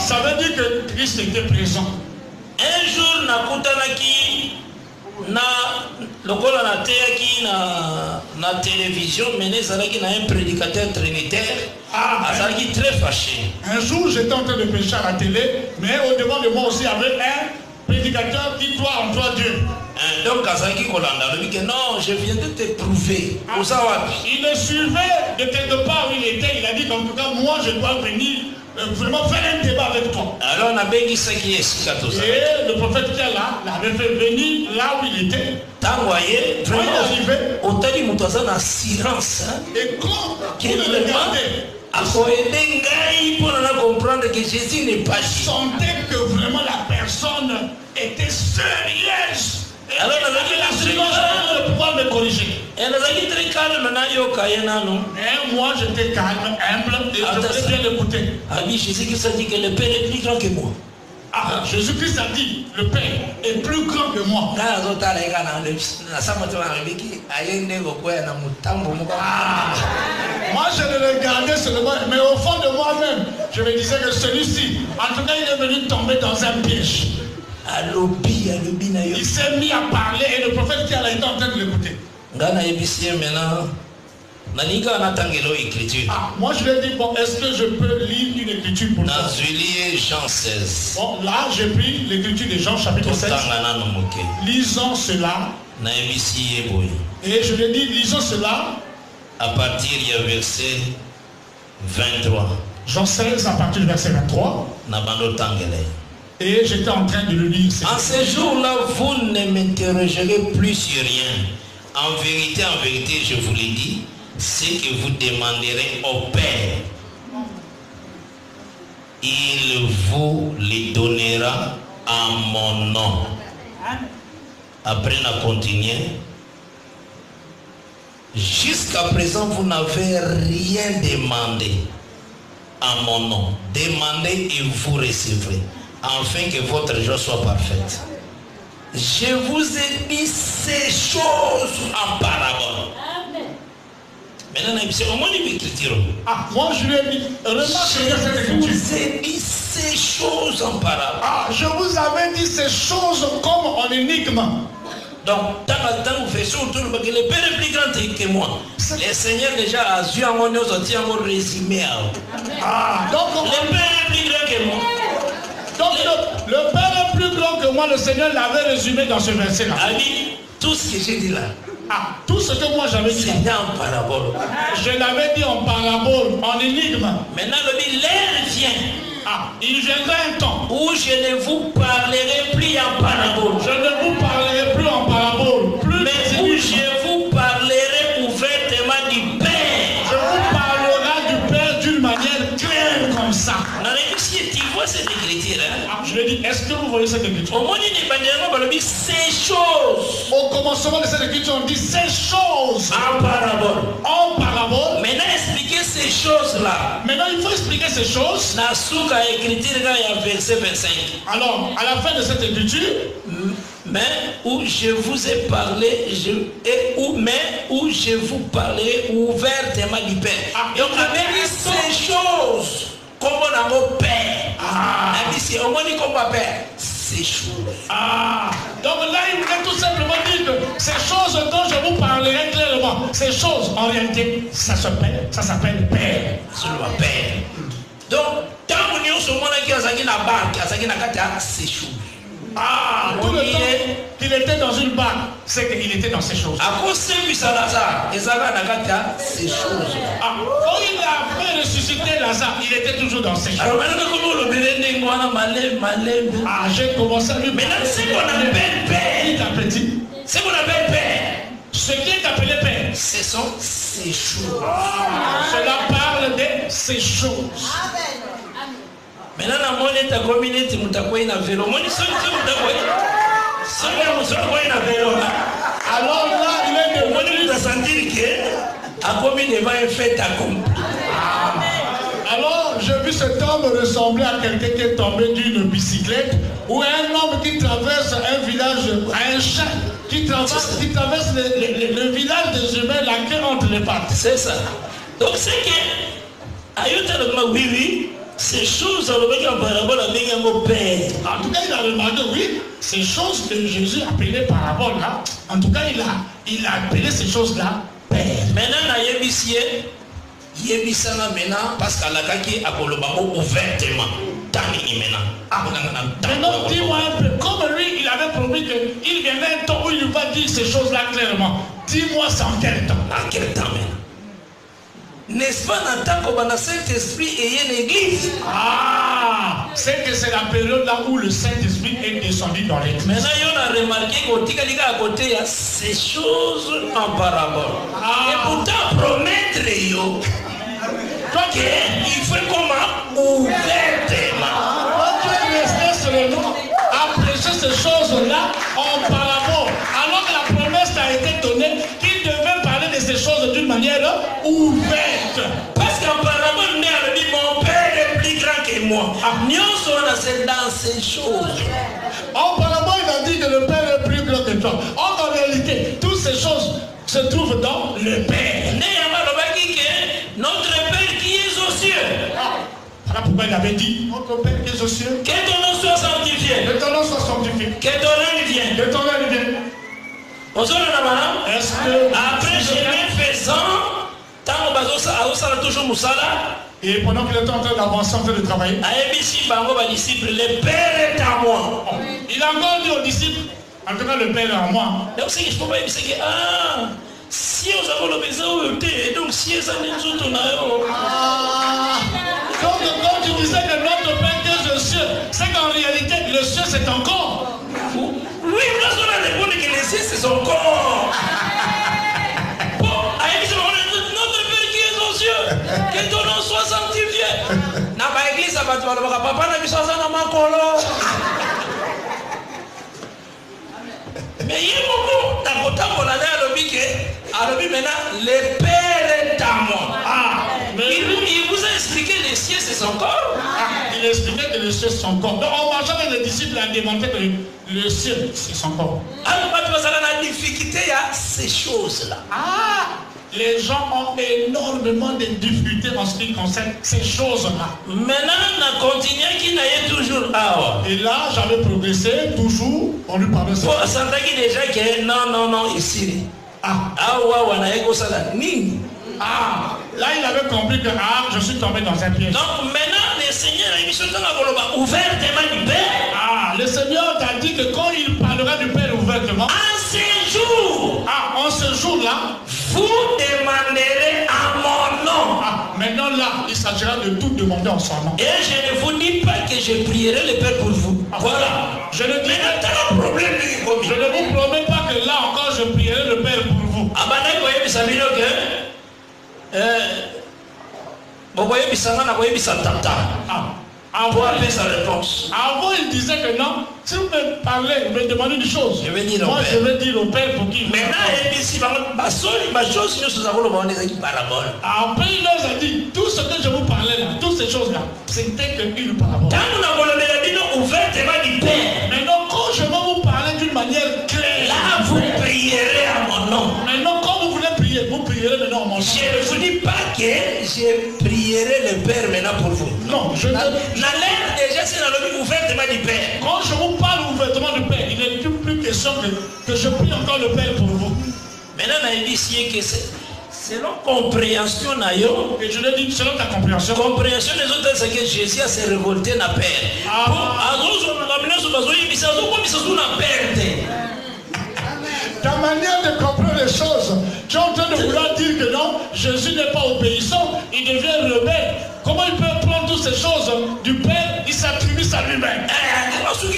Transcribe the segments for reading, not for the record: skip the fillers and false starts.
ça veut dire que Christ était présent. Un jour, nakutanaki na lokola na teyaki na télévision, mais nezalaki na un prédicateur trinitaire. Azalaki très fâché. Un jour, j'étais en train de prêcher à la télé, mais au devant de moi aussi, il y avait un prédicateur qui croit en toi Dieu. Donc, Azalaki Kolanda lui dit que non, je viens de te prouver. Il le suivait de quelque part où il était. Il a dit qu'en tout cas, moi, je dois venir vraiment faire un débat avec toi. Alors, on a béni ce qui est. Et le prophète qui est là, l'avait fait venir là où il était. Vous voyez, vraiment, il est arrivé. On t'a dit que tu as assurance. Et quand il le regardait, comprendre que Jésus n'est pas Jésus. Sentait que vraiment la personne était sérieuse. Alors, il a le pouvoir me corriger. Et moi, j'étais calme, humble, et je voulais bien l'écouter. Jésus-Christ a dit que le Père est plus grand que moi. Jésus-Christ a dit, le Père est plus grand que moi. Moi, je le regardais seulement, mais au fond de moi-même, je me disais que celui-ci, en tout cas, il est venu tomber dans un piège. Il s'est mis à parler et le prophète qui a été en train de l'écouter. Moi je lui ai dit, bon, est-ce que je peux lire une écriture pour toi? Jean 16. Bon, là j'ai pris l'écriture de Jean chapitre 16. Lisons cela. Et je lui ai dit, lisons cela. À partir du verset 23. Jean 16 à partir du verset 23. Et j'étais en train de le lire. En ce jour-là, vous ne m'interrogerez plus sur rien. En vérité, je vous l'ai dit, ce que vous demanderez au Père, il vous les donnera en mon nom. Après, on a continué. Jusqu'à présent, vous n'avez rien demandé en mon nom. Demandez et vous recevrez, afin que votre joie soit parfaite. Je vous ai dit ces choses en parabole. Maintenant, moi je lui ai dit, je vous ai dit ces choses en parabole. Je vous avais dit ces choses comme en énigme. Donc, tant vous faites surtout que le Père est plus grand que moi. Le Seigneur déjà a vu en mon résumé. Donc, le Père est plus grand que moi. Donc le Père est plus grand que moi, le Seigneur l'avait résumé dans ce verset-là. Tout ce que j'ai dit là. Tout ce que moi j'avais dit. C'était en parabole. Je l'avais dit en parabole, en énigme. Maintenant, l'air vient. Il viendra un temps où je ne vous parlerai plus en parabole. Je ne vous parlerai plus en parabole. Mais où je vous parlerai ouvertement du Père. Je vous parlerai du Père d'une manière claire comme ça. Tu vois cette écriture, je lui ai dit, est-ce que vous voyez cette écriture? Ces choses. Au commencement de cette écriture, on dit ces choses. En parabole. En parabole. Maintenant, expliquer ces choses-là. Maintenant, il faut expliquer ces choses. Nasuka écriture, il y a verset 25. Alors, à la fin de cette écriture, mais où je vous ai parlé, où je vous parlerai ouvertement du Père. Et on avait dit ces choses. Comme on a mon Père. C'est au moins comme ma Père. Ces choses. Donc là, il voulait tout simplement dire que ces choses dont je vous parlerai clairement, ces choses en réalité, ça s'appelle Père. C'est le Père. Donc, tant que nous sommes qui a ces choses. Tout le temps qu'il était dans une barque, c'est qu'il était dans ces choses. À cause de Lazare, ces choses. Quand il a fait ressusciter Lazare, il était toujours dans ces choses. Alors maintenant, j'ai commencé à lui. Maintenant, c'est qu'on appelle Père. C'est qu'on appelle Père. Ce qui est appelé Père, ce sont ces choses. Cela parle de ces choses. Maintenant, la monnaie ta communauté, mutakoy na vélo. Moi, c'est alors là, il est devenu de sentir que la communauté va être faite accomplie. Alors, j'ai vu cet homme ressembler à quelqu'un qui est tombé d'une bicyclette ou un homme qui traverse un village, un chat qui traverse le village des humains, la queue entre les pattes. C'est ça. Donc, c'est que, oui, ces choses, en parabole avec un mot père. En tout cas, il a remarqué, oui, ces choses que Jésus appelait parabole là, en tout cas, il a appelé ces choses-là père. Maintenant, Yebisana maintenant, parce qu'à la kaki, à Kolobamo, ouvertement. Maintenant, dis-moi un peu, comme lui, il avait promis qu'il viendrait un temps où il va dire ces choses-là clairement. Dis-moi, c'est en quel temps? En quel temps maintenant? N'est-ce pas dans le temps que Saint-Esprit est une église? Ah, c'est que c'est la période là où le Saint-Esprit est descendu dans l'église. Maintenant, on a remarqué qu'au à côté, il y a ces choses en parabole. Et pourtant, promettre, il fait comment? Ouvertement. Quand tu es resté seulement à prêcher ces choses-là en parabole, alors que la promesse t'a été donnée qu'il devait parler de ces choses d'une manière ouverte. Parce qu'en parabole, mon Père est plus grand que moi. Nous sommes dans ces choses. En parabole, il a dit que le Père est plus grand que toi. En réalité, toutes ces choses se trouvent dans le Père. Notre Père qui est aux cieux. Voilà pourquoi il avait dit, notre Père qui est aux cieux. Que ton nom soit sanctifié. Que ton nom soit sanctifié. Que ton règne vienne. Que ton règne vienne. Est-ce que après chemin faisant, tant toujours Moussala. Et pendant qu'il était en train d'avancer, en train de travailler, le Père est à moi. Il a encore dit aux disciples, en tout cas le Père est à moi. Donc c'est que je peux pas dire que si on a le besoin, donc si ça n'est pas tout. Donc quand tu disais que notre Père qui est aux cieux, c'est qu'en réalité le cieux c'est ton corps. Oui, nous avons répondu que le cieux c'est son corps. Notre Père qui est aux cieux, que ton nom soit sanctifié. Dans l'église, papa n'a pas ça dans ma colo. Mais il y a beaucoup maintenant, le Père est à moi. Il vous a expliqué les cieux c'est son corps. Il expliquait que le cieux c'est son corps. Donc en marchant avec les disciples, il a démontré que le cieux c'est son corps. Alors quand tu vas dans la difficulté, il y a ces choses-là. Les gens ont énormément de difficultés en ce qui concerne ces choses-là. Maintenant, on a continué qui n'a toujours. Et là, j'avais progressé, toujours, on lui parlait ça. Pour s'entendre déjà que non, ici. Là, il avait compris que je suis tombé dans un piège. Donc maintenant, le Seigneur a ouvertement du Père. Le Seigneur t'a dit que quand il parlera du Père ouvertement, en ce jour, en ce jour-là, vous demanderez à mon nom. Maintenant là, il s'agira de tout demander en son nom. Et je ne vous dis pas que je prierai le Père pour vous. Voilà. Je ne vous promets pas que là encore je prierai le Père pour vous. Avant sa réponse. Avant il disait que non, si vous me parlez, vous me demandez une chose. Je vais dire moi je vais dire au Père pour qui. Maintenant après il leur a dit, tout ce que je vous parlais là, toutes ces choses là, c'était qu'une parabole. Maintenant quand je vais vous parler d'une manière claire, là vous prierez à mon nom. Maintenant quand vous voulez prier, vous prierez maintenant à mon nom. Je ne vous dis pas que je prierai le Père maintenant pour vous. Non, je déjà c'est dans le ouvertement du Père. Quand je vous parle ouvertement du Père, il n'est plus question que je prie encore le Père pour vous. Maintenant on a dit que c'est selon compréhension et je le dis selon ta compréhension. Compréhension des autres c'est que Jésus a se révolté na Père. Ta manière de comprendre les choses, tu es en train de vouloir dire que non, Jésus n'est pas obéissant, il devient rebelle. Comment il peut prendre toutes ces choses du Père, il s'attribue ça lui-même. Parce qu'il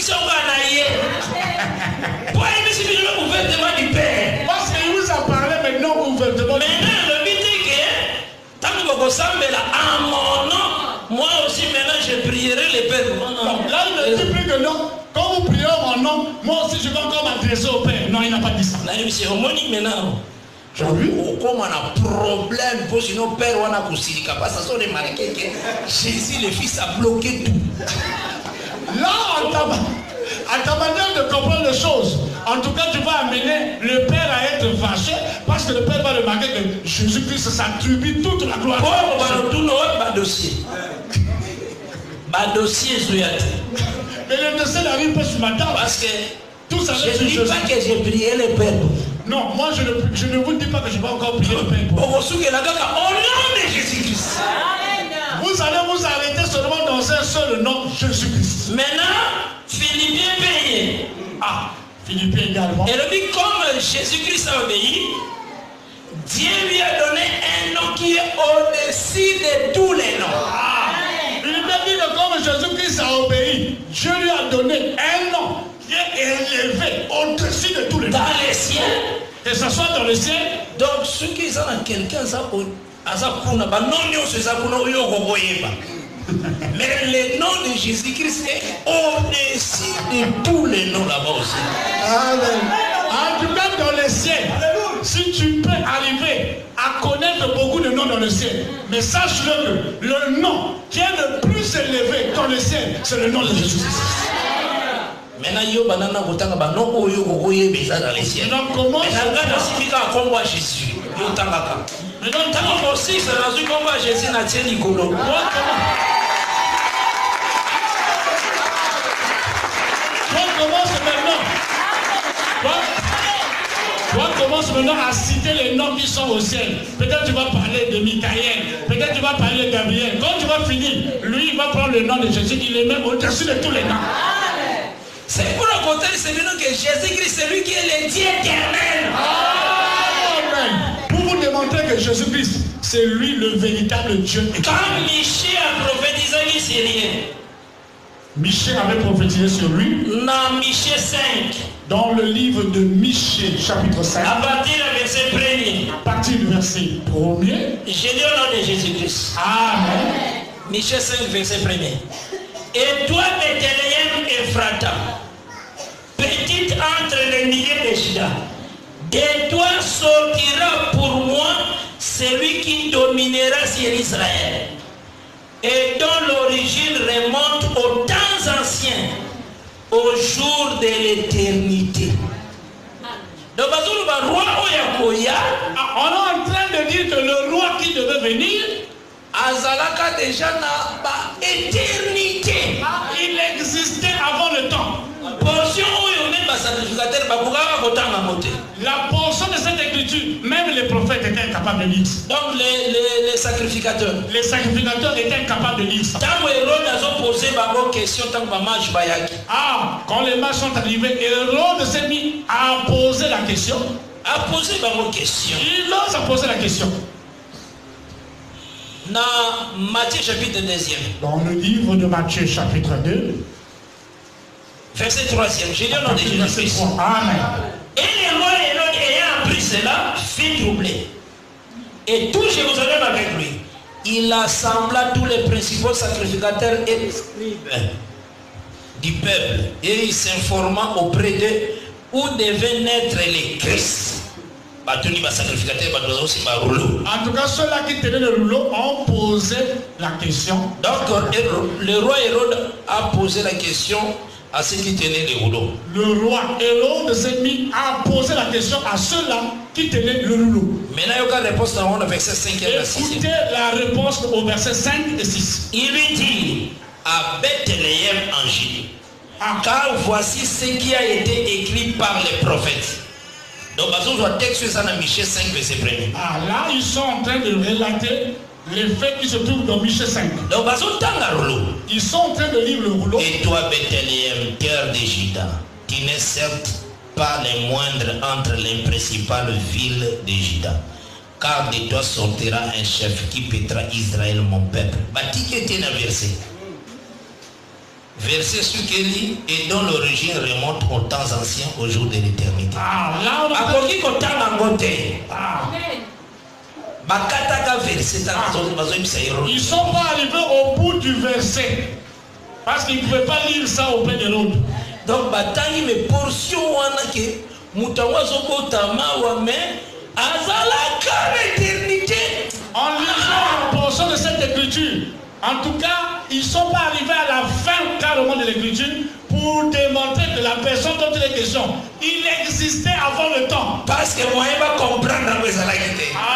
vous a parlé maintenant ouvertement. Maintenant, le but est que, tant que vous ressemblez à mon nom, moi aussi maintenant je prierai le Père. Là, il ne dit plus que non. Quand vous priez mon nom, moi aussi je vais encore m'adresser au Père. Non, il n'a pas dit ça. C'est homonique maintenant. Comme on a problème, pour sinon Père, on a cousilika. Parce que ça sont remarqué que Jésus, le Fils, a bloqué tout. Là, à ta manière de comprendre les choses, en tout cas, tu vas amener le Père à être fâché parce que le Père va remarquer que Jésus-Christ s'attribue toute la gloire. dossier Mais le dossier n'arrive pas sur ma table. Parce que tout ça, je ne dis pas que j'ai prié le Père. Non, moi je ne vous dis pas que je vais encore prier le Père. Au nom de Jésus-Christ. Vous allez vous arrêter seulement dans un seul nom, Jésus-Christ. Maintenant, Philippiens payé. Ah, Philippiens également. Et le dit comme Jésus-Christ a obéi, Dieu lui a donné un nom qui est au-dessus de tous les noms. Philippiens dit que comme Jésus-Christ a obéi, Dieu lui a donné un nom qui est élevé au-dessus de tous les noms. Dans les cieux. Que ce soit dans le ciel. Donc ceux qui sont dans quelqu'un, mais le nom de Jésus-Christ est au-dessus de tous les noms là-bas aussi. Amen. En tout cas dans le ciel, si tu peux arriver à connaître beaucoup de noms dans le ciel, mais sache-le que le nom qui est le plus élevé dans le ciel, c'est le nom de Jésus-Christ. Maintenant, yo banana gotanga bano oyo gogoye beza dans les cieux. Donc comment ça significa combo Jésus. Yo tangaka. Mais donc tango aussi c'est la suite combo Jésus na tien likolo. Toi commence maintenant à citer les noms qui sont au ciel. Peut-être tu vas parler de Michael, peut-être tu vas parler de Gabriel. Quand tu vas finir, lui il va prendre le nom de Jésus, il le met au-dessus de tous les noms. C'est pour raconter celui-là que Jésus-Christ, c'est lui qui est le Dieu éternel. Amen. Pour vous démontrer que Jésus-Christ, c'est lui le véritable Dieu. Quand Michée a prophétisé lui, c'est rien. Michée avait prophétisé sur lui. Dans Michée 5. Dans le livre de Michée, chapitre 5. À partir du verset 1er. À partir du verset 1er. J'ai lu au nom de Jésus-Christ. Amen. Michée 5, verset 1er. Et toi, Bethléem Ephrata, petite entre les milliers de Juda, de toi sortira pour moi celui qui dominera sur Israël, et dont l'origine remonte aux temps anciens, au jour de l'éternité. Donc, on est en train de dire que le roi qui devait venir, Azalaka déjà n'a pas éternité. Il existait avant le temps. La portion de cette écriture, même les prophètes étaient incapables de lire. Donc les sacrificateurs. Les sacrificateurs étaient incapables de lire ça. Quand les mages sont arrivés, Hérode s'est mis à poser la question. À poser une question. Il ose poser la question. Dans Matthieu chapitre 2. Dans le livre de Matthieu chapitre 2. Verset 3e. J'ai lu au nom de Jésus-Christ. Amen. Et le roi Hérode ayant appris cela, fit troubler. Et tout Jérusalem avec lui. Il assembla tous les principaux sacrificateurs et les scribes du peuple. Et il s'informa auprès d'eux où devait naître les Christ. En tout cas, ceux-là qui tenaient le rouleau ont posé la question. Donc, le roi Hérode a posé la question à ceux qui tenaient le rouleau. Le roi Hérode s'est mis à poser la question à ceux-là qui tenaient le rouleau. Maintenant, il y a une réponse dans le verset 5 et 6. Écoutez la réponse au verset 5 et 6. Il lui dit à Bethléem en Judée, car voici ce qui a été écrit par les prophètes. Donc, texte ça dans Michée 5, verset 1er. Là, ils sont en train de relater les faits qui se trouvent dans Michée 5. Donc, ils sont en train de lire le rouleau. Et toi, Bethléem, terre de Juda, tu n'es certes pas les moindres entre les principales villes de Juda, car de toi sortira un chef qui pétera Israël, mon peuple. Bâti qui était dans le verset. Verset sur Kelly et dont l'origine remonte aux temps anciens, au jour de l'éternité. Ils ne sont pas arrivés au bout du verset parce qu'ils ne pouvaient pas lire ça au Père d'Hérode. Donc, bataille mes portions que l'éternité. En lisant la portion de cette écriture, en tout cas, ils ne sont pas arrivés à la fin carrément de l'écriture pour démontrer que la personne dont il est question, il existait avant le temps. Parce que moi, il va comprendre la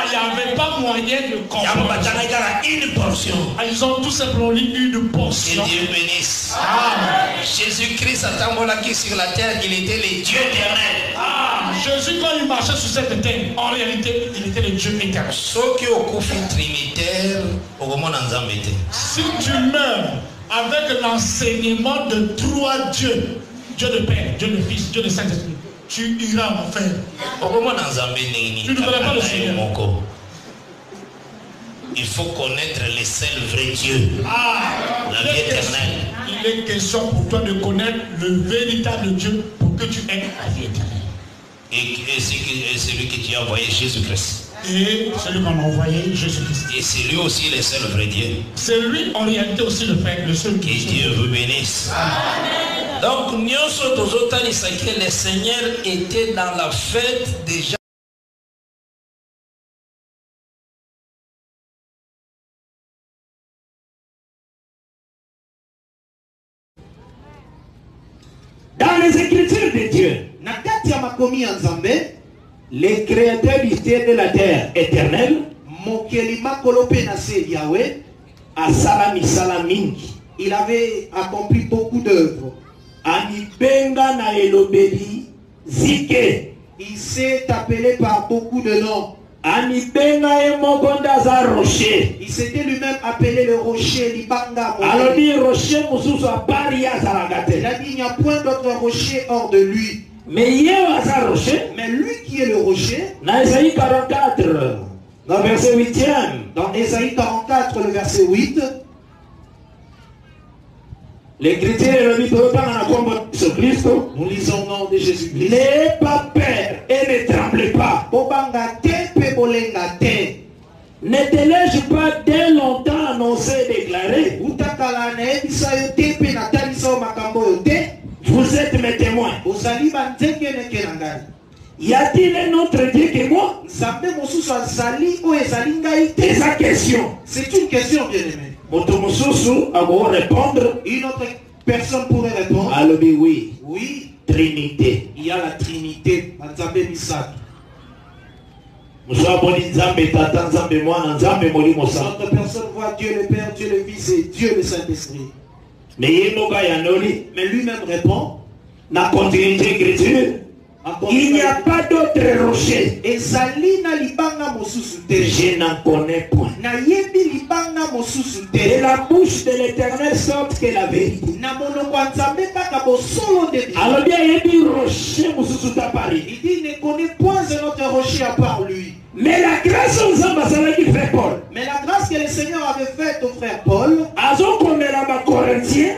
il n'y avait pas moyen de comprendre. Une portion. Ils ont tout simplement lu une portion. Que Dieu bénisse. Jésus-Christ qui sur la terre, il était le Dieu éternel. Jésus, quand il marchait sur cette terre, en réalité, il était le Dieu éternel. Ceux qui ont couffé trinitaire, si tu meurs avec l'enseignement de trois dieux, Dieu le Père, Dieu le Fils, Dieu le Saint-Esprit, tu iras en enfer. Tu ne verras pas le Seigneur. Il faut connaître le seul vrai Dieu, la vie éternelle. Il est question pour toi de connaître le véritable Dieu pour que tu aies la vie éternelle. Et celui que tu as envoyé, Jésus-Christ. Et celui qu'on a envoyé, Jésus-Christ. Et c'est lui aussi le seul vrai Dieu. C'est lui en réalité aussi le Père, le seul Dieu. Que Dieu vous bénisse. Amen. Donc, le Seigneur était dans la fête déjà. Dans les Écritures de Dieu, le Créateur du ciel et de la terre éternel, il avait accompli beaucoup d'œuvres. Il s'est appelé par beaucoup de noms. Il s'était lui-même appelé le rocher Libanga. Il a dit il n'y a point d'autre rocher hors de lui. Mais lui qui est le rocher, dans Ésaïe 44, dans verset 8e, dans Ésaïe 44, le verset 8, l'Écriture est le nous lisons au nom de Jésus-Christ. N'ayez pas peur et ne tremblez pas. N'étais-je pas dès longtemps annoncé et déclaré? Vous êtes mes témoins. Y a-t-il un autre Dieu que moi? C'est sa question. C'est une question, bien-aimé. Une autre personne pourrait répondre. Oui. Oui. Trinité. Il y a la Trinité. Notre personne voit Dieu le Père, Dieu le Fils et Dieu le Saint-Esprit. Mais lui-même répond. La continuité écriture. Il n'y a pas d'autre rocher. Je n'en connais point. De la bouche de l'Éternel sorte que la vérité. Alors bien il dit rocher mosusu ta Paris. Il dit il ne connaît point un autre rocher à part lui. Mais la grâce aux hommes qui fait Paul. Mais la grâce que le Seigneur avait faite au frère Paul.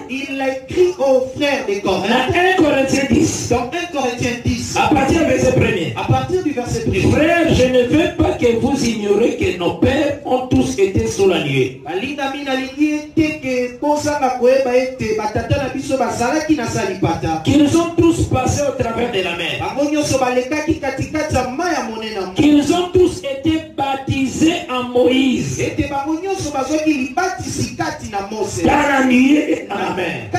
Il l'a écrit aux frères des Corinthiens. 1 Corinthiens 10. Dans 1 Corinthiens 10. À partir du verset 1er. À partir du verset 1er. Frères, je ne veux pas que vous ignorez que nos pères ont tous été sous la nuée. Qu'ils ont tous passé au travers de la mer. Qu'ils ont tous été baptisés en Moïse. Dans la nuée et dans la mer.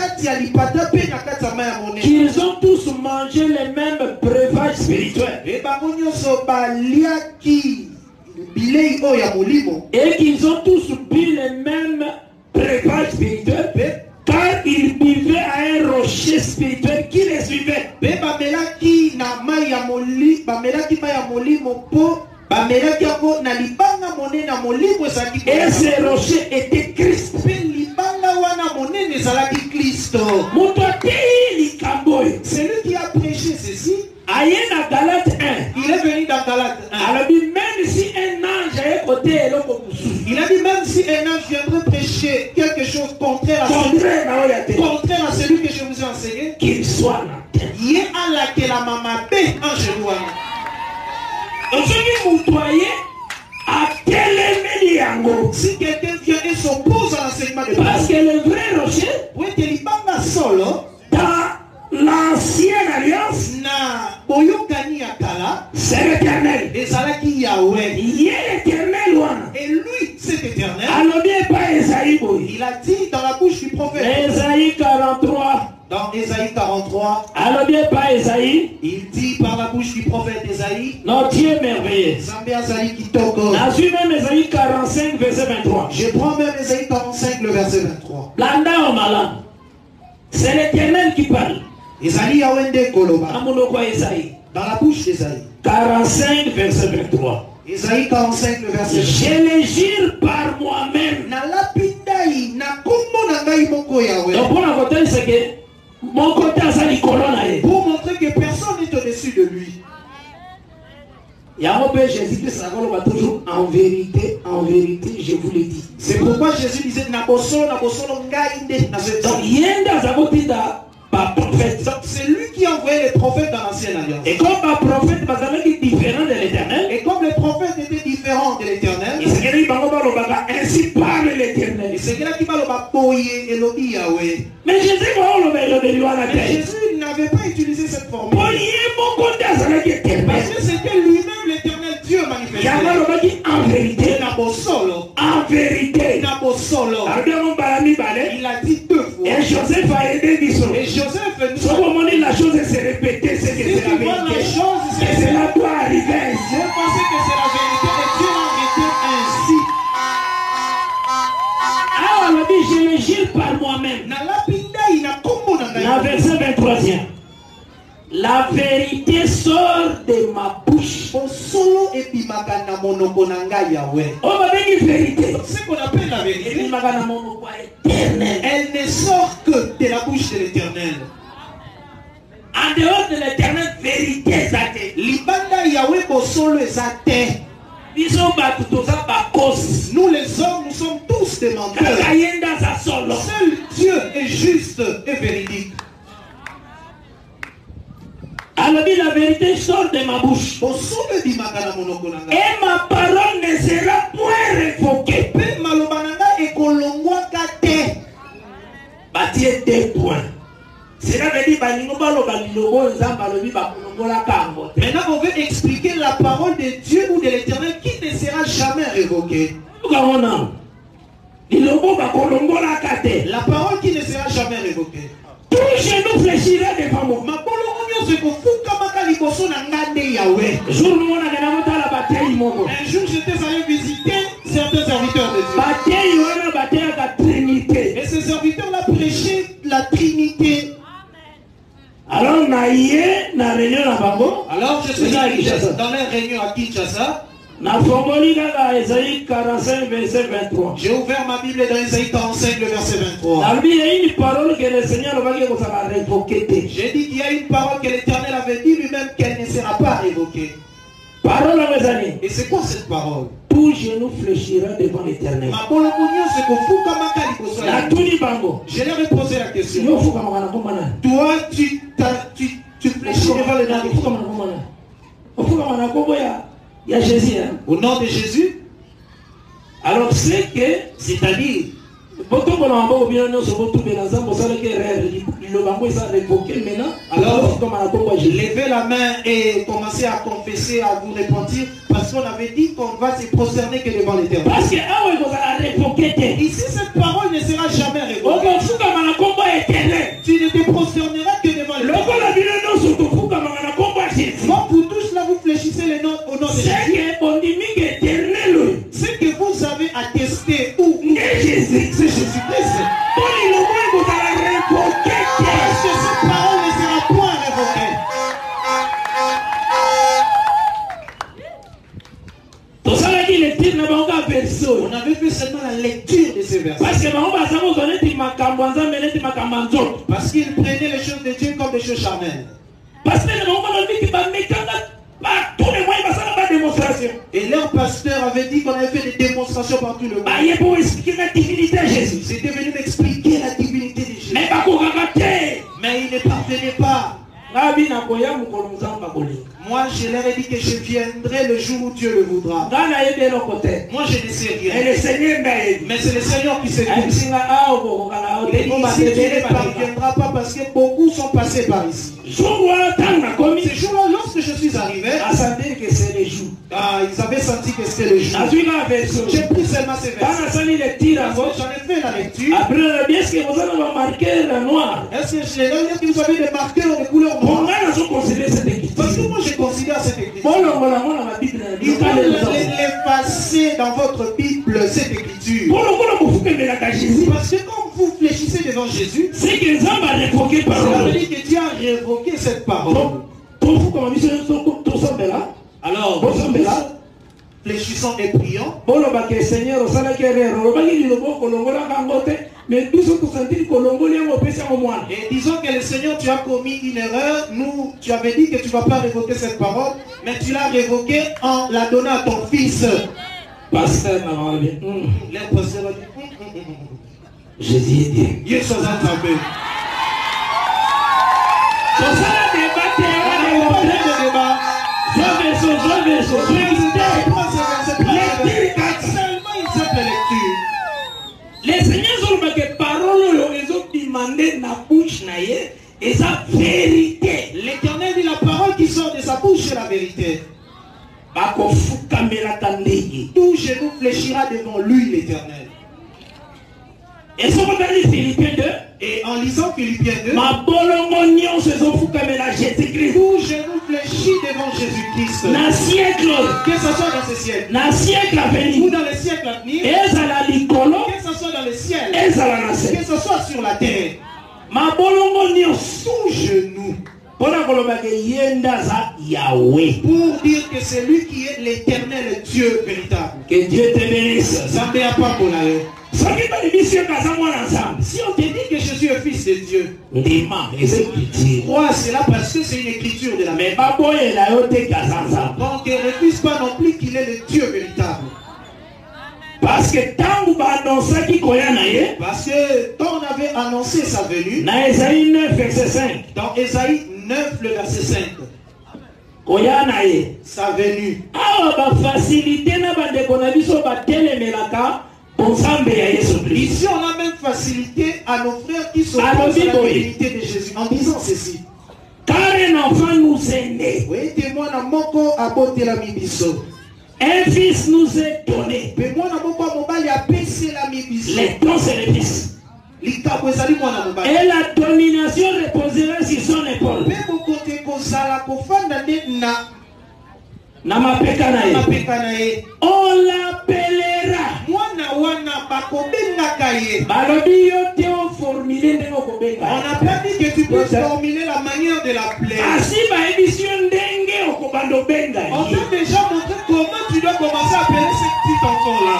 Qu'ils ont tous mangé les mêmes breuvages spirituels. Et qu'ils ont tous bu les mêmes breuvages spirituels. Car ils buvaient à un rocher spirituel qui les suivait. Et ce rocher était Christ. Celui qui a prêché ceci, il est venu dans Galate 1. Alors, même si un ange est côté, il a dit même si un ange viendrait prêcher quelque chose contraire à celui que je vous ai enseigné, qu'il soit là. Si quelqu'un vient et s'oppose à l'enseignement de parce que le vrai rocher, dans l'ancienne alliance, c'est l'éternel. Il est l'éternel. Et lui, c'est l'éternel. Alors bien pas Esaïe. Il a dit dans la bouche du prophète. Esaïe 43. Dans Ésaïe 43, alors bien pas Esaïe, il dit par la bouche du prophète Ésaïe, non Dieu merveilleux. Zambé Azali Kitoko. Dans une même Esaïe 45 verset 23. Je prends même Ésaïe 45, le verset 23. Landa au malin. C'est l'Éternel qui parle. Ésaïe Awende Koloba. Amouloko Esaïe. Dans la bouche d'Ésaïe. 45 verset 23. Ésaïe 45, le verset 23. Je les jure par moi-même. Na lapidai na kombo na ngai moko Yahweh. Donc pour la côté c'est que mon côté a sa corona. Pour montrer que personne n'est au-dessus de lui. Jésus-Christ toujours en vérité, je vous l'ai dit. C'est pourquoi Jésus disait Nabosolo ngai nde na ce temps. Donc yenda zabotida par prophète. Donc c'est lui qui a envoyé les prophètes dans l'ancienne alliance. Et comme un prophète est différent de l'Éternel. Et comme les prophètes étaient différents de l'Éternel. Ainsi parle l'Éternel. Et c'est là qui va le bapoyer et le Yahweh. Mais Jésus n'avait pas utilisé cette formule. Parce que c'était lui-même l'Éternel Dieu manifesté. En vérité. En vérité. Il a dit deux fois. Et Joseph a aidé Bisson. Et Joseph nous a dit la chose s'est répétée, c'est que c'est la vérité. Et cela doit arriver ainsi. Je pensais que c'est la vérité et Dieu l'a été ainsi. Alors on a dit, je le jure par moi-même. La verset 23e. La vérité sort de ma bouche. On solo epimaka monoko na ngai Yahweh. On va dire vérité. Ce qu'on appelle la vérité. Elle ne sort que de la bouche de l'Éternel. En dehors de l'Éternel, vérité zate. Libanda Yahweh bosolo ezate. Nous les hommes, nous sommes tous des menteurs. Seul Dieu est juste et véridique. Alors dit la vérité sort de ma bouche. Et ma parole ne sera point révoquée. Bâtir 2 points. Cela veut dire maintenant on veut expliquer la parole de Dieu ou de l'Éternel qui ne sera jamais révoquée. La parole qui ne sera jamais révoquée. Tout genou fléchira devant moi. Un jour j'étais allé visiter certains serviteurs de Dieu. Et ces serviteurs-là prêchaient la Trinité. Alors je suis allé dans les réunions à Kinshasa. J'ai ouvert ma Bible dans Isaïe 45, le verset 23. J'ai dit qu'il y a une parole que l'Éternel avait dit lui-même qu'elle ne sera pas révoquée. Et c'est quoi cette parole? Tout genou fléchira devant l'Éternel. Je leur ai posé la question. Toi, tu fléchis devant l'Éternel. Il y a Jésus. Au nom de Jésus. Alors c'est que, c'est-à-dire, alors levez la main et commencez à confesser, à vous repentir, parce qu'on avait dit qu'on va se prosterner que devant l'Éternel. Parce que ici cette parole ne sera jamais révocée. Tu ne te prosterneras que devant l'Éternel. Quand vous tous là vous fléchissez les noms au nom de Jésus. C'est que vous avez attesté où c'est Jésus-Christ. Parce que cette parole ne sera point révoquée. On avait fait seulement la lecture de ces versets. Parce qu'ils prenaient les choses de Dieu comme des choses charnelles. Et leur pasteur avait dit qu'on avait fait des démonstrations par tout le monde. C'était venu m'expliquer la divinité de Jésus. Mais il ne parvenait pas. Moi je leur ai dit que je viendrai le jour où Dieu le voudra. Moi je ne sais rien. Mais c'est le Seigneur qui sait tout. Il ne parviendra pas parce que beaucoup sont passés par ici. Ce jour-là, lorsque je suis arrivé, ils avaient senti que manifester le jour. J'ai pris seulement ces versets. J'en ai fait la lecture. Est-ce que vous avez des marqueurs de couleur noire? Parce que moi je considère cette écriture. Il faut l'effacer dans votre Bible, cette écriture. Parce que quand vous fléchissez devant Jésus, cela veut dire que Dieu a révoqué cette parole. Alors, fléchissons et prions. Et disons que le Seigneur, tu as commis une erreur. Nous, tu avais dit que tu ne vas pas révoquer cette parole, mais tu l'as révoquée en la donnant à ton fils. Pasteur, Jésus est Dieu. Jésus les seigneurs ont dit que parole ils ont demandé na bouche na ye et sa vérité. L'Éternel dit la parole qui sort de sa bouche c'est la vérité. Tout genou fléchira devant lui l'Éternel. Et ce qu'on a dit Philippiens 2. Et en lisant Philippiens 2, ma bolongo se sont foukamela Jésus-Christ. Tout genou fléchit devant Jésus-Christ. Na siècle. Que ce soit dans ce siècle. Na siècle à venir. Ou dans le siècle à venir. Et ça la licolo. Que ce soit dans le ciel. Et ça la nase. Que ce soit sur la terre. Ma bolongo tout genou. Pour dire que c'est lui qui est l'éternel Dieu véritable. Que Dieu te bénisse. Si on te dit que Jésus est fils de Dieu, crois cela parce que c'est une écriture de la même. Donc ne refuse pas non plus qu'il est le Dieu véritable. Parce que quand on avait annoncé sa venue, dans Ésaïe 9, verset 5, dans Ésaïe 9, le verset 5, sa venue. Ici, on a même facilité à nos frères qui sont à la vérité de Jésus en disant ceci. Car un enfant nous est né. Un fils nous est donné. Les dons c'est les fils. Et la domination reposera sur son épaule. On l'appellera. On n'a pas dit que tu peux formuler la manière de l'appeler. On t'a déjà montré comment tu dois commencer à appeler ce petit enfant-là.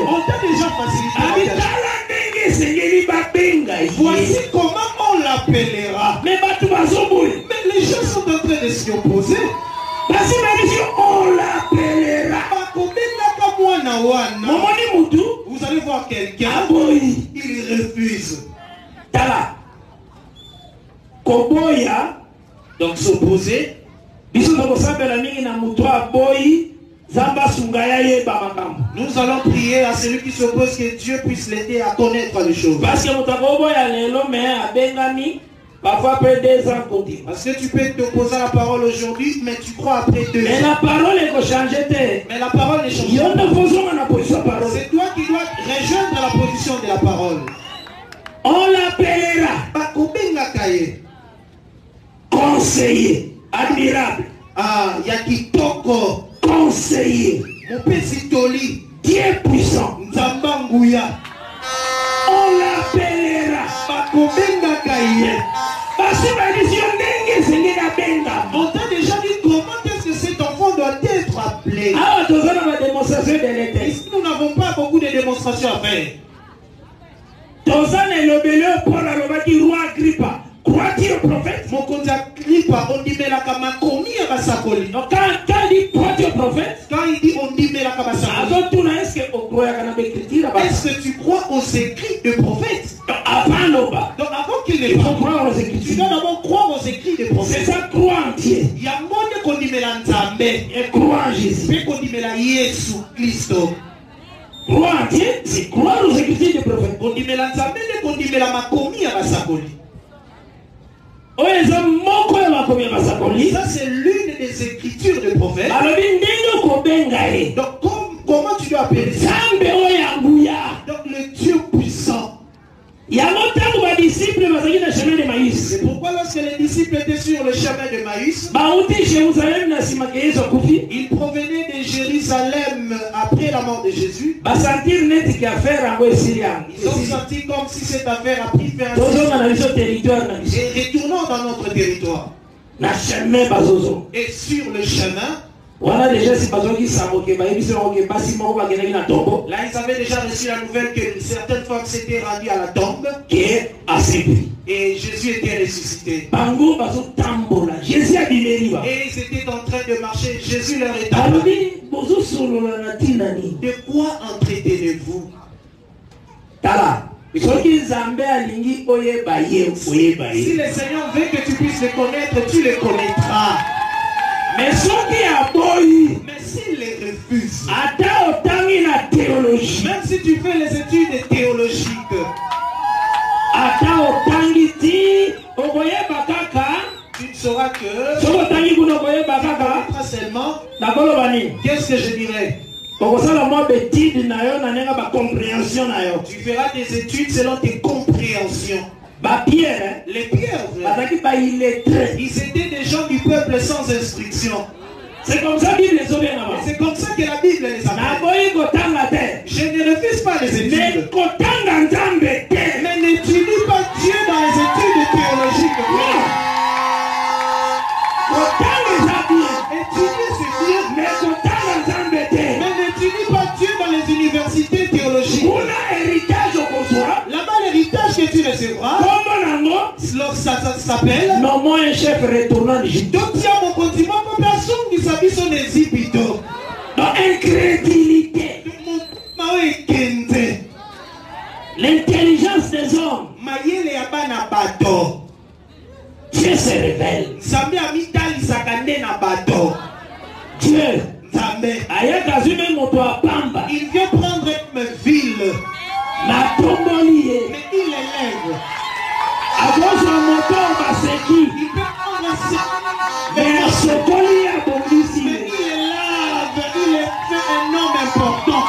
On t'a déjà facilité. Voici comment on l'appellera. Mais les gens sont en train de s'y opposer. On l'appellera. Vous allez voir quelqu'un, il refuse. Tala. Koboya, donc s'opposer. Nous allons prier à celui qui s'oppose que Dieu puisse l'aider à connaître les choses. Parce que parfois après 2 ans continue. Parce que tu peux t'opposer à la parole aujourd'hui, mais tu crois après 2 ans. Mais la parole est changée. Mais la parole est changée. C'est toi qui dois rejoindre la position de la parole. On l'appellera conseiller, admirable. Ah, Yakitoko. Conseiller. Mon Pesitoli. Dieu puissant. Nzambanguya. On l'appellera. On t'a déjà dit comment est-ce que cet enfant doit être appelé. Nous n'avons pas beaucoup de démonstrations à faire. Crois-tu au prophète? Mon compte Agrippa, on dit mais la kama komi à Basakoli. Donc quand il dit crois-tu au prophète? Quand il dit on dit mais la kama Basakoli. Est-ce que tu crois aux écrits de prophètes? Donc avant qu'il ne croire aux écrits. Tu dois d'abord croire aux écrits de prophètes. C'est ça, croire en Dieu. Il y a monde qu'on dit mais la Nzambe. Et croire en Jésus. Mais qu'on dit mais la Jésus Christ. Croire en Dieu, c'est croire aux écritures des prophètes. On dit mais la Nzambe, qu'on dit mais la makomi à Basakoli. Ça c'est l'une des écritures du prophète. Donc comment tu dois appeler ça? Donc le Dieu puissant. C'est pourquoi lorsque les disciples étaient sur le chemin de Maïs, ils provenaient de Jérusalem après la mort de Jésus. Ils ont senti comme si cette affaire a pris fin. Et retournons dans notre territoire. Et sur le chemin, là ils avaient déjà reçu la nouvelle que certaines femmes s'étaient rendues à la tombe et Jésus était ressuscité. Et ils étaient en train de marcher. Jésus leur est apparu. De quoi entretenez-vous? Si le Seigneur veut que tu puisses le connaître, tu le connaîtras. Mais s'il les refuse, même si tu fais les études théologiques, tu ne sauras que seulement. Qu'est-ce que je dirais? Tu feras des études selon tes compréhensions. Les pierres, ils étaient des gens du peuple sans instruction. C'est comme ça que la Bible les appelle. Je ne refuse pas les études. Mais n'étudie pas Dieu dans les études théologiques. Étudie ce Dieu. Mais n'étudie pas Dieu dans les universités théologiques. Là-bas, l'héritage que tu recevras, ça s'appelle un chef retournant d'Égypte. Incrédulité. L'intelligence des hommes. Dieu se révèle. Dieu. Il vient prendre une ville. Mais il élève. Il peut il est fait un homme important.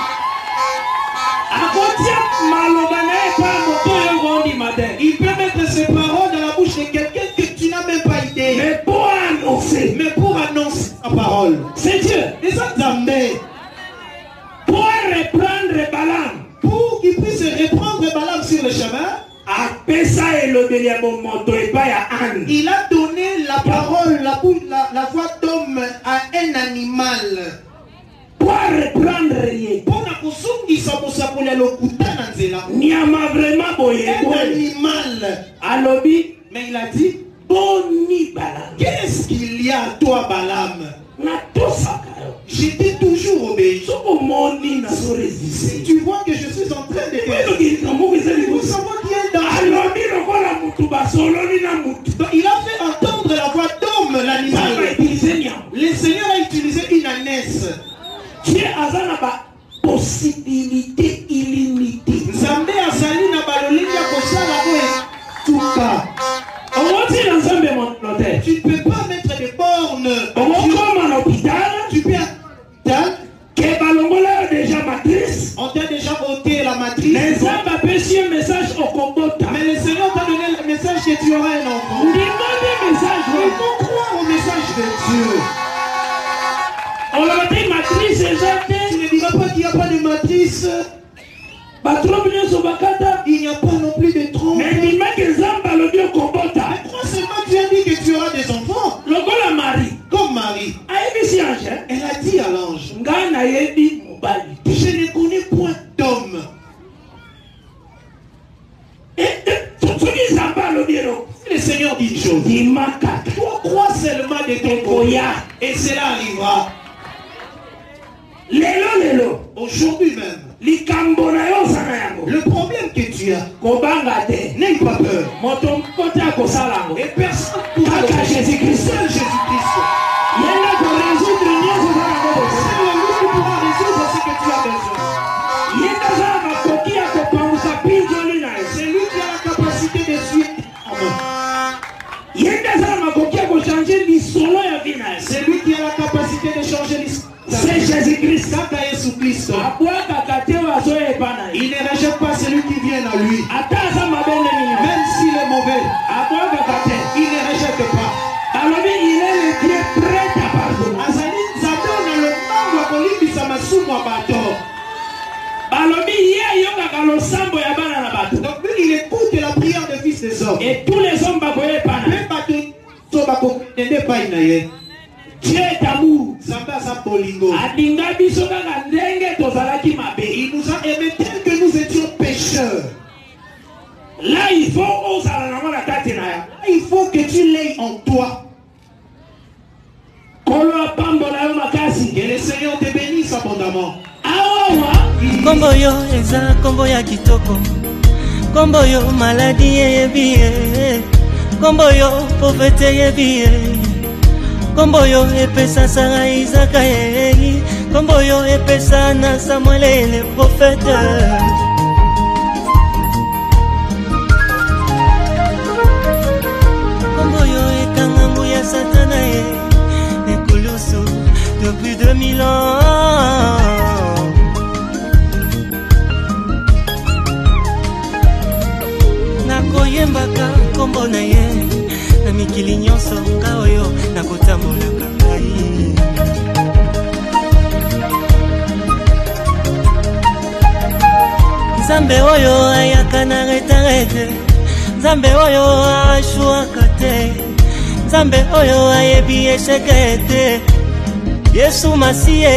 Il peut mettre ses paroles dans la bouche de quelqu'un que tu n'as même pas idée. Mais pour annoncer sa parole. C'est Dieu. Pour reprendre Balaam. Pour qu'il puisse reprendre Balaam sur le chemin. Il a donné la parole, la voix d'homme à un animal. Pour reprendre rien. Un animal. Mais il a dit, qu'est-ce qu'il y a à toi, Balaam? J'étais toujours obéi. Si tu vois que je suis en train de faire, nous savons qu'il y a un danger. Donc, il a fait entendre la voix d'homme, l'animal. Le Seigneur a utilisé une ânesse. Dieu a une possibilité illimitée. Zambé a sali na balolinga kosala tuka. Tu ne peux pas mettre des bornes. Comme en hôpital, tu peux on t'a déjà ôté la matrice. Mais le Seigneur t'a donné le message que tu auras un enfant. Il faut croire au message de Dieu. Tu ne diras pas qu'il n'y a pas de matrice. Il n'y a pas non plus de trompe. Mais crois seulement que Dieu a dit que tu auras des enfants. Comme Marie. Elle a dit à l'ange, je ne connais point d'homme. Le Seigneur dit une chose. Toi crois seulement de ton cœur et cela arrivera. Aujourd'hui même. Le problème que tu as, n'aie pas peur. Et personne ne pourra Jésus-Christ. Seul Jésus-Christ. C'est lui qui pourra résoudre ce que tu as besoin. C'est lui qui a la capacité de suivre. Jésus-Christ, il ne rejette pas celui qui vient à lui. Même s'il est mauvais, il ne rejette pas. Il est le Dieu prêt à pardonner. Donc il écoute la prière des fils des hommes. Et tous les hommes Dieu est amour. Il nous a aimé tel que nous étions pécheurs. Là, il faut que tu l'aies en toi. Que le Seigneur te bénisse abondamment. Kombo yo eza kombo ya kitoko. Kombo yo maladie yebiye. Kombo yo pauvreté yebiye. Kombo yo epesa Sara Isaka ye. Kombo yo epesa na Samuel le prophète. Kombo yo ekangambu ya Satana ye. Ekulusu depuis 2000 ans. Nakoyembaka kombo na ye. Na mikili nyonso nga oyo nakotambolaka ngai. Nzambe oyo ayaka na retarete. Nzambe oyo ashuaka te. Nzambe oyo ayebi esheke te. Yesu Masiye